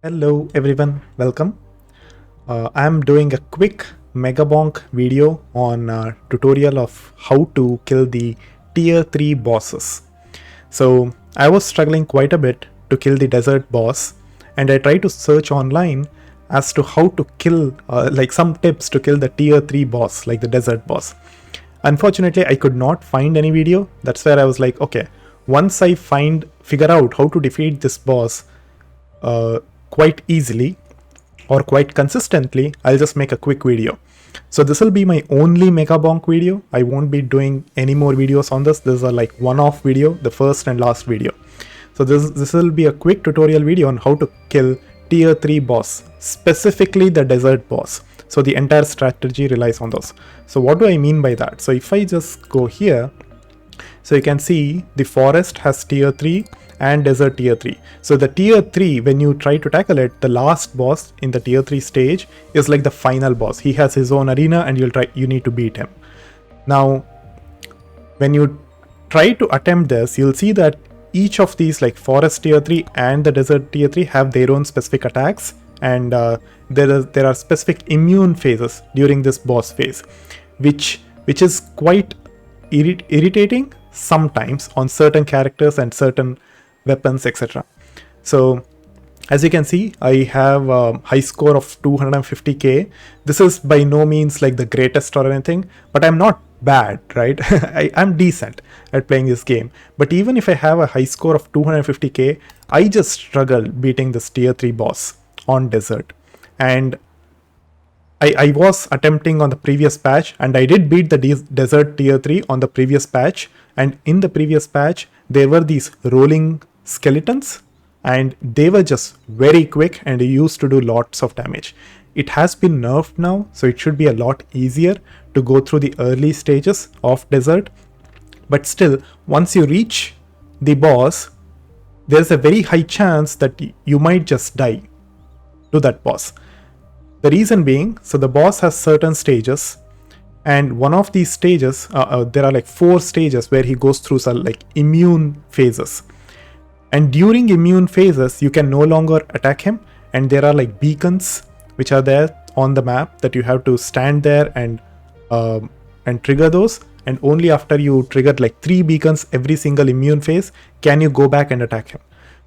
Hello everyone, welcome. I'm doing a quick Megabonk video on a tutorial of how to kill the tier 3 bosses. So I was struggling quite a bit to kill the desert boss, and I tried to search online as to how to kill like some tips to kill the tier 3 boss, like the desert boss. Unfortunately, I could not find any video. That's where I was like, okay, once I figure out how to defeat this boss quite easily or quite consistently, I'll just make a quick video. So this will be my only Megabonk video. I won't be doing any more videos on this. This is a like one-off video, the first and last video. So this will be a quick tutorial video on how to kill tier 3 boss, specifically the desert boss. So the entire strategy relies on those. So what do I mean by that? So if I just go here, so you can see the forest has tier 3 and desert tier 3. So the tier 3, when you try to tackle it, the last boss in the tier 3 stage is like the final boss. He has his own arena and you need to beat him. Now, when you try to attempt this, you'll see that each of these, like forest tier 3 and the desert tier 3, have their own specific attacks, and there are specific immune phases during this boss phase, which is quite irritating sometimes on certain characters and certain weapons, etc. So as you can see, I have a high score of 250k. This is by no means like the greatest or anything, but I'm not bad, right? I'm decent at playing this game. But even if I have a high score of 250k, I just struggle beating this tier 3 boss on desert. And I was attempting on the previous patch, and I did beat the desert tier 3 on the previous patch. And in the previous patch, there were these rolling skeletons, and they were just very quick and they used to do lots of damage. It has been nerfed now, so it should be a lot easier to go through the early stages of desert. But still, once you reach the boss, there's a very high chance that you might just die to that boss. The reason being, so the boss has certain stages, and one of these stages, there are like 4 stages where he goes through some like immune phases. And during immune phases, you can no longer attack him, and there are like beacons which are there on the map that you have to stand there and trigger those. And only after you trigger like 3 beacons every single immune phase can you go back and attack him.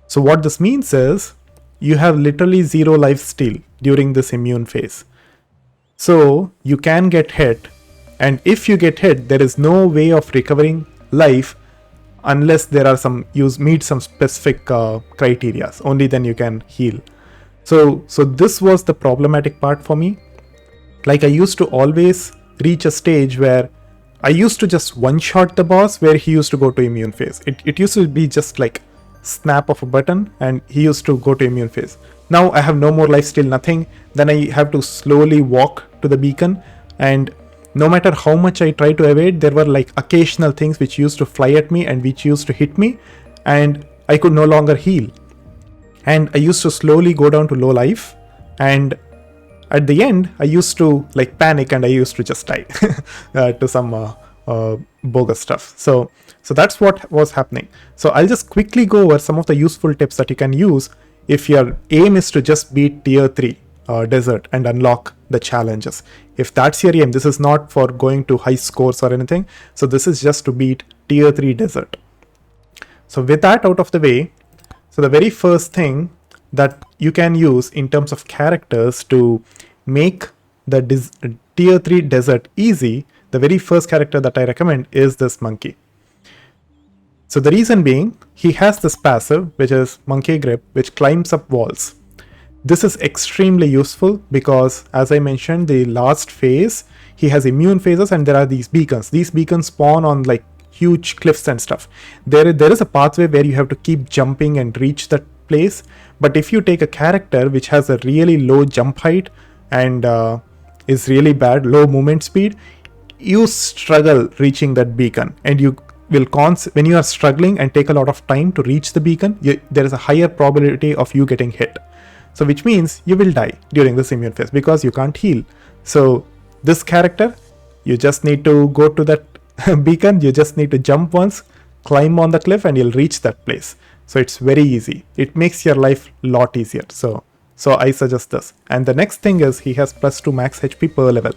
So what this means is you have literally 0 life steal during this immune phase. So you can get hit, and if you get hit, there is no way of recovering life unless there are meet some specific criteria. Only then you can heal. So this was the problematic part for me. Like, I used to always reach a stage where I used to just one-shot the boss where he used to go to immune phase. It used to be just like snap of a button and he used to go to immune phase. Now I have no more life steal, nothing. Then I have to slowly walk to the beacon, and no matter how much I try to evade, there were like occasional things which used to fly at me and which used to hit me, and I could no longer heal. And I used to slowly go down to low life, and at the end I used to like panic and I used to just die to some bogus stuff. So that's what was happening. So I'll just quickly go over some of the useful tips that you can use if your aim is to just beat tier 3 desert and unlock the challenges. If that's your aim, this is not for going to high scores or anything. So this is just to beat tier 3 desert. So with that out of the way, so the very first thing that you can use in terms of characters to make the tier 3 desert easy, the very first character that I recommend is this monkey. So the reason being, he has this passive, which is Monkey Grip, which climbs up walls. This is extremely useful because, as I mentioned, the last phase, he has immune phases and there are these beacons. These beacons spawn on like huge cliffs and stuff. There is a pathway where you have to keep jumping and reach that place. But if you take a character which has a really low jump height and is really bad, low movement speed, you struggle reaching that beacon, and you will when you are struggling and take a lot of time to reach the beacon, there is a higher probability of you getting hit. So which means you will die during this immune phase because you can't heal. So this character, you just need to go to that beacon, you just need to jump once, climb on the cliff, and you'll reach that place. So it's very easy. It makes your life a lot easier. So So I suggest this. And the next thing is he has +2 max HP per level.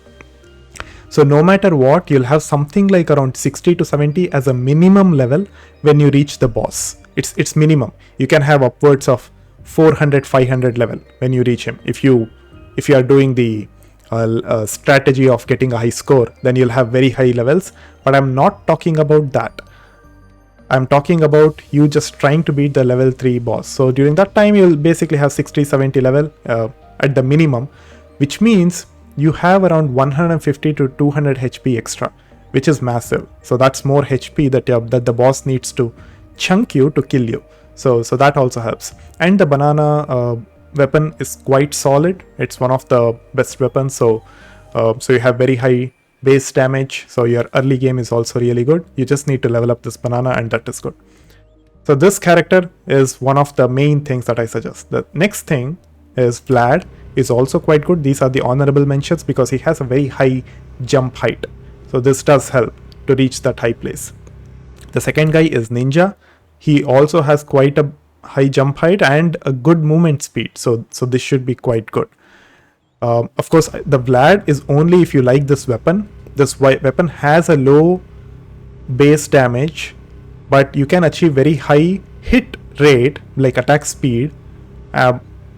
So no matter what, you'll have something like around 60 to 70 as a minimum level when you reach the boss. It's minimum. You can have upwards of 400, 500 level when you reach him. If you are doing the strategy of getting a high score, then you'll have very high levels. But I'm not talking about that. I'm talking about you just trying to beat the level 3 boss. So during that time, you'll basically have 60, 70 level at the minimum, which means you have around 150 to 200 HP extra, which is massive. So that's more HP that the boss needs to chunk you to kill you. So that also helps. And the banana weapon is quite solid. It's one of the best weapons. So you have very high base damage. So your early game is also really good. You just need to level up this banana and that is good. So this character is one of the main things that I suggest. The next thing is Vlad is also quite good. These are the honorable mentions because he has a very high jump height. So this does help to reach that high place. The second guy is Ninja. He also has quite a high jump height and a good movement speed. So this should be quite good. Of course, the Vlad is only if you like this weapon. This weapon has a low base damage, but you can achieve very high hit rate, like attack speed.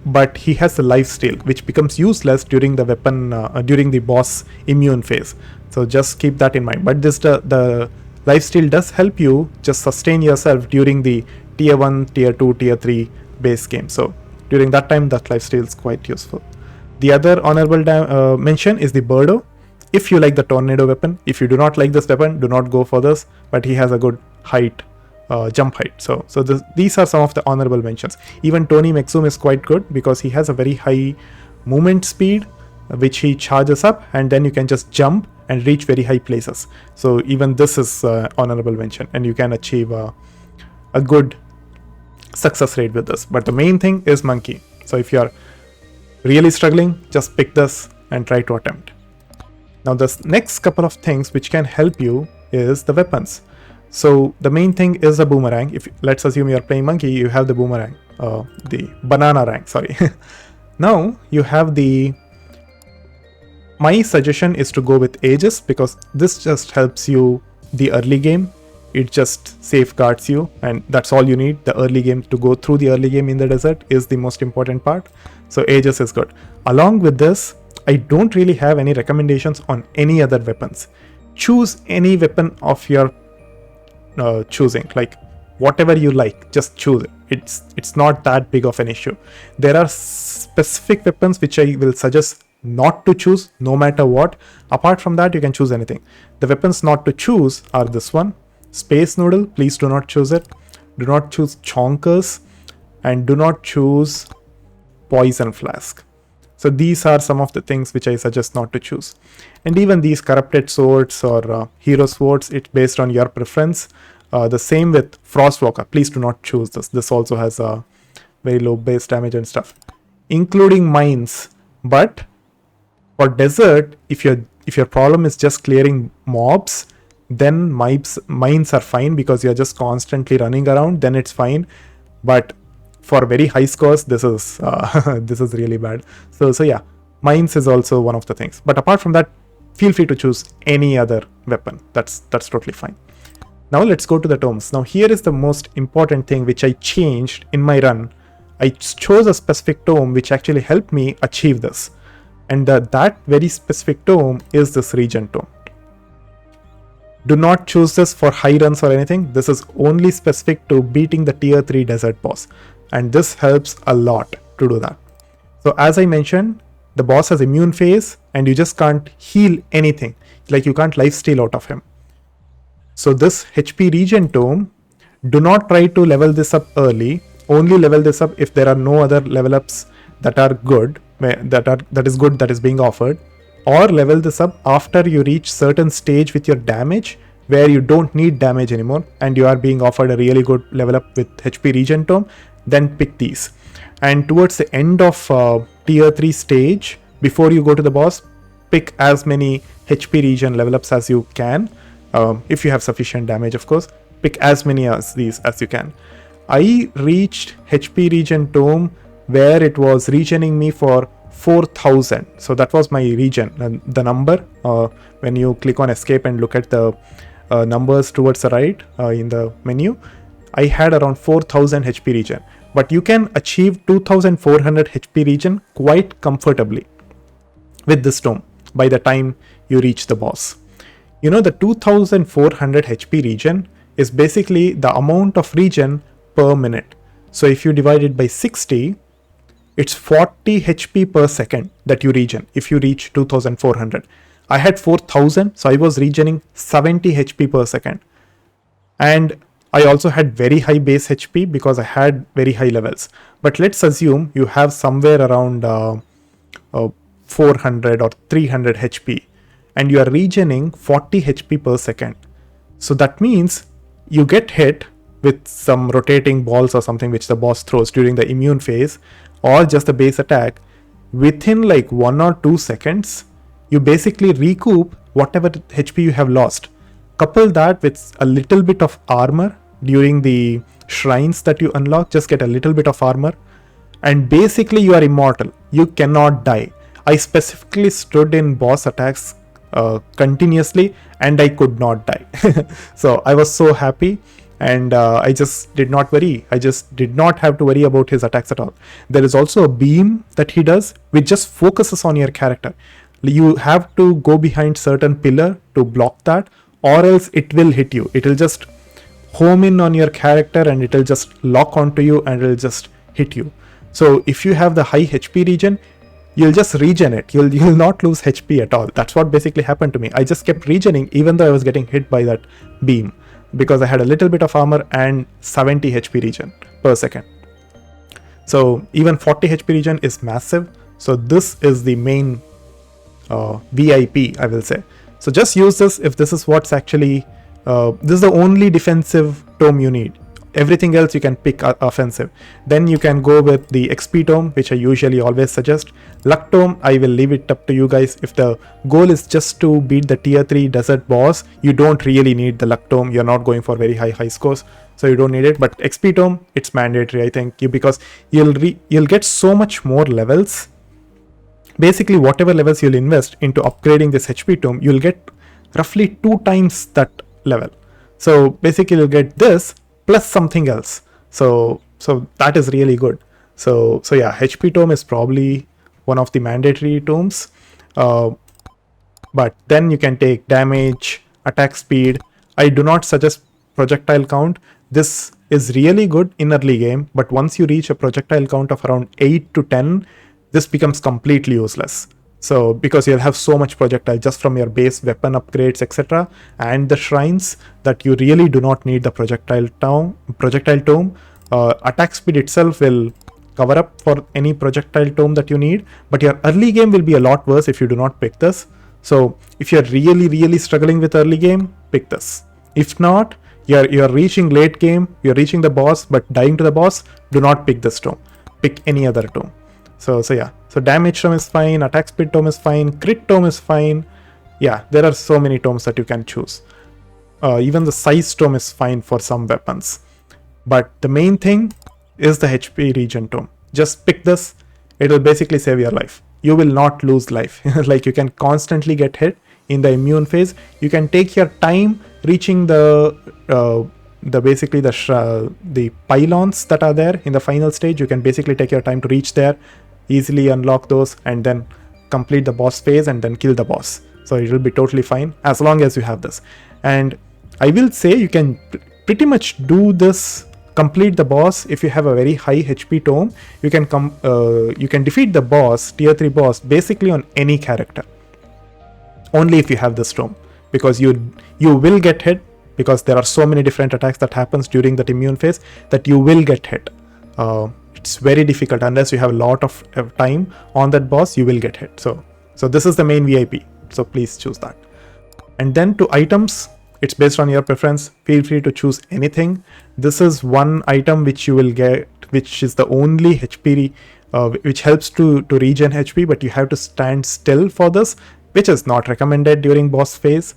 But he has the lifesteal, which becomes useless during the weapon during the boss immune phase. So just keep that in mind. But the lifesteal does help you just sustain yourself during the tier 1, tier 2, tier 3 base game. So during that time, that lifesteal is quite useful. The other honorable mention is the Birdo. If you like the tornado weapon, if you do not like this weapon, do not go for this. But he has a good height, jump height. So these are some of the honorable mentions. Even Tony Mexum is quite good because he has a very high movement speed, which he charges up, and then you can just jump and reach very high places. So even this is honorable mention, and you can achieve a good success rate with this. But the main thing is Monkey. So if you are really struggling, just pick this and try to attempt. Now the next couple of things which can help you is the weapons. So the main thing is a boomerang. If let's assume you are playing Monkey, you have the boomerang, the banana rank, sorry. Now you have my suggestion is to go with Aegis because this just helps you the early game. It just safeguards you, and that's all you need. The early game, to go through the early game in the desert, is the most important part. So Aegis is good. Along with this, I don't really have any recommendations on any other weapons. Choose any weapon of your choosing, like whatever you like, just choose it. It's not that big of an issue. There are specific weapons which I will suggest not to choose no matter what. Apart from that, you can choose anything. The weapons not to choose are this one, Space Noodle. Please do not choose it. Do not choose Chonkers, and do not choose Poison Flask. So these are some of the things which I suggest not to choose. And even these Corrupted Swords or Hero Swords, it's based on your preference. The same with Frostwalker. Please do not choose this. This also has a very low base damage and stuff, including mines. But for desert, if your problem is just clearing mobs, then mines are fine because you're just constantly running around, then it's fine. But for very high scores, this is this is really bad. So yeah, mines is also one of the things. But apart from that, feel free to choose any other weapon. That's totally fine. Now let's go to the tomes. Now here is the most important thing which I changed in my run. I chose a specific tome which actually helped me achieve this. And that very specific tome is this Regent tome. Do not choose this for high runs or anything. This is only specific to beating the tier 3 desert boss. And this helps a lot to do that. So as I mentioned, the boss has immune phase and you just can't heal anything. Like you can't lifesteal out of him. So this HP Regent tome, do not try to level this up early. Only level this up if there are no other level ups that are good, that is being offered. Or level this up after you reach certain stage with your damage where you don't need damage anymore and you are being offered a really good level up with HP Regent tome, then pick these. And towards the end of tier 3 stage, before you go to the boss, pick as many HP Regen level ups as you can. If you have sufficient damage, of course, pick as many as these as you can. I reached HP Regen tome where it was regening me for 4000. So that was my regen, and the number, when you click on escape and look at the numbers towards the right in the menu, I had around 4000 HP regen, but you can achieve 2400 HP regen quite comfortably with this tome by the time you reach the boss. You know, the 2400 HP regen is basically the amount of regen per minute. So if you divide it by 60, it's 40 HP per second that you regen if you reach 2400. I had 4000, so I was regening 70 HP per second. And I also had very high base HP because I had very high levels. But let's assume you have somewhere around 400 or 300 HP and you are regening 40 HP per second. So that means you get hit with some rotating balls or something which the boss throws during the immune phase, or just the base attack. Within like 1 or 2 seconds, you basically recoup whatever HP you have lost. Couple that with a little bit of armor during the shrines that you unlock, just get a little bit of armor, and basically you are immortal. You cannot die. I specifically stood in boss attacks continuously and I could not die. So I was so happy, and I just did not worry. I just did not have to worry about his attacks at all. There is also a beam that he does which just focuses on your character. You have to go behind certain pillar to block that, or else it will hit you. It will just home in on your character and it will just lock onto you and it will just hit you. So if you have the high HP regen, you'll just regen it. You'll not lose HP at all. That's what basically happened to me. I just kept regening even though I was getting hit by that beam, because I had a little bit of armor and 70 HP regen per second. So even 40 HP regen is massive. So this is the main VIP, I will say. So just use this if this is what's actually, this is the only defensive tome you need. Everything else you can pick offensive. Then you can go with the XP tome, which I usually always suggest. Luck tome, I will leave it up to you guys. If the goal is just to beat the tier 3 desert boss, you don't really need the luck tome. You're not going for very high scores, so you don't need it. But XP tome, it's mandatory, I think, because you'll get so much more levels. Basically, whatever levels you'll invest into upgrading this HP tome, you'll get roughly 2 times that level. So basically, you'll get this plus something else. So that is really good. So yeah, HP tome is probably one of the mandatory tomes. But then you can take damage, attack speed. I do not suggest projectile count. This is really good in early game, but once you reach a projectile count of around 8 to 10, this becomes completely useless. So because you'll have so much projectile just from your base weapon upgrades, etc., and the shrines, that you really do not need the projectile tome. Attack speed itself will cover up for any projectile tome that you need, but your early game will be a lot worse if you do not pick this. So if you're really struggling with early game, pick this. If not, you're reaching late game, you're reaching the boss but dying to the boss, do not pick this tome. Pick any other tome. So yeah, so damage tome is fine, attack speed tome is fine, crit tome is fine. Yeah, there are so many tomes that you can choose. Even the size tome is fine for some weapons. But the main thing is the HP regen tome. Just pick this, it will basically save your life. You will not lose life. Like, you can constantly get hit in the immune phase. You can take your time reaching the pylons that are there in the final stage. You can basically take your time to reach there, easily unlock those, and then complete the boss phase and then kill the boss. So it will be totally fine as long as you have this. And I will say you can pretty much do this, complete the boss if you have a very high HP tome. You can defeat the boss, tier 3 boss, basically on any character, only if you have this tome, because you will get hit, because there are so many different attacks that happens during that immune phase that you will get hit. It's very difficult unless you have a lot of time on that boss. You will get hit. So this is the main VIP, so please choose that. And then to items, it's based on your preference. Feel free to choose anything. This is one item which you will get, which is the only HP which helps to regen HP, but you have to stand still for this, which is not recommended during boss phase,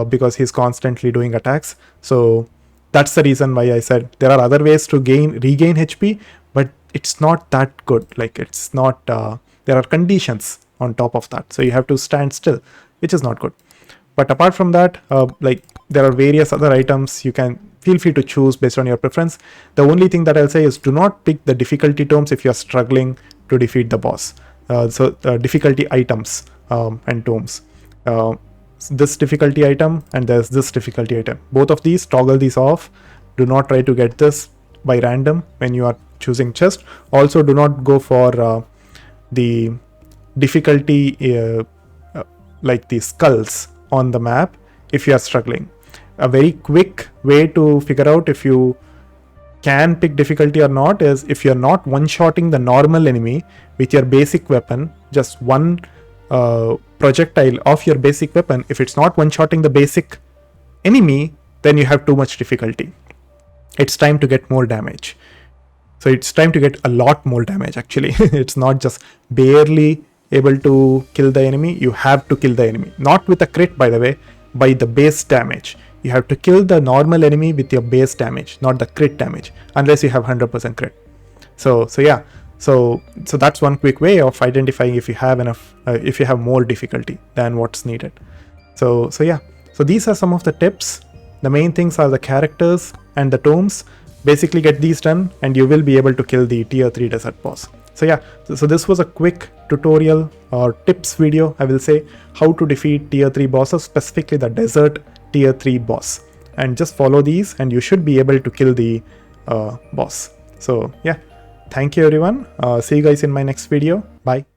because he's constantly doing attacks. So that's the reason why I said there are other ways to regain HP, but it's not that good. Like it's not, there are conditions on top of that. So you have to stand still, which is not good. But apart from that, like there are various other items you can feel free to choose based on your preference. The only thing that I'll say is do not pick the difficulty tomes if you're struggling to defeat the boss. Difficulty items and tomes. This difficulty item and there's this difficulty item. Both of these, toggle these off. Do not try to get this by random when you are choosing chest. Also, do not go for the difficulty like the skulls on the map if you are struggling. A very quick way to figure out if you can pick difficulty or not is if you're not one-shotting the normal enemy with your basic weapon, just one projectile of your basic weapon. If it's not one-shotting the basic enemy, then you have too much difficulty. It's time to get more damage. So it's time to get a lot more damage actually. It's not just barely able to kill the enemy, you have to kill the enemy. Not with a crit, by the way, by the base damage. You have to kill the normal enemy with your base damage, not the crit damage, unless you have 100% crit. So yeah, so that's one quick way of identifying if you have enough, if you have more difficulty than what's needed. So yeah, so these are some of the tips. The main things are the characters and the tomes. Basically get these done and you will be able to kill the tier 3 desert boss. So yeah, so this was a quick tutorial or tips video, I will say, how to defeat tier 3 bosses, specifically the desert tier 3 boss. And just follow these and you should be able to kill the boss. So yeah, thank you everyone. See you guys in my next video. Bye.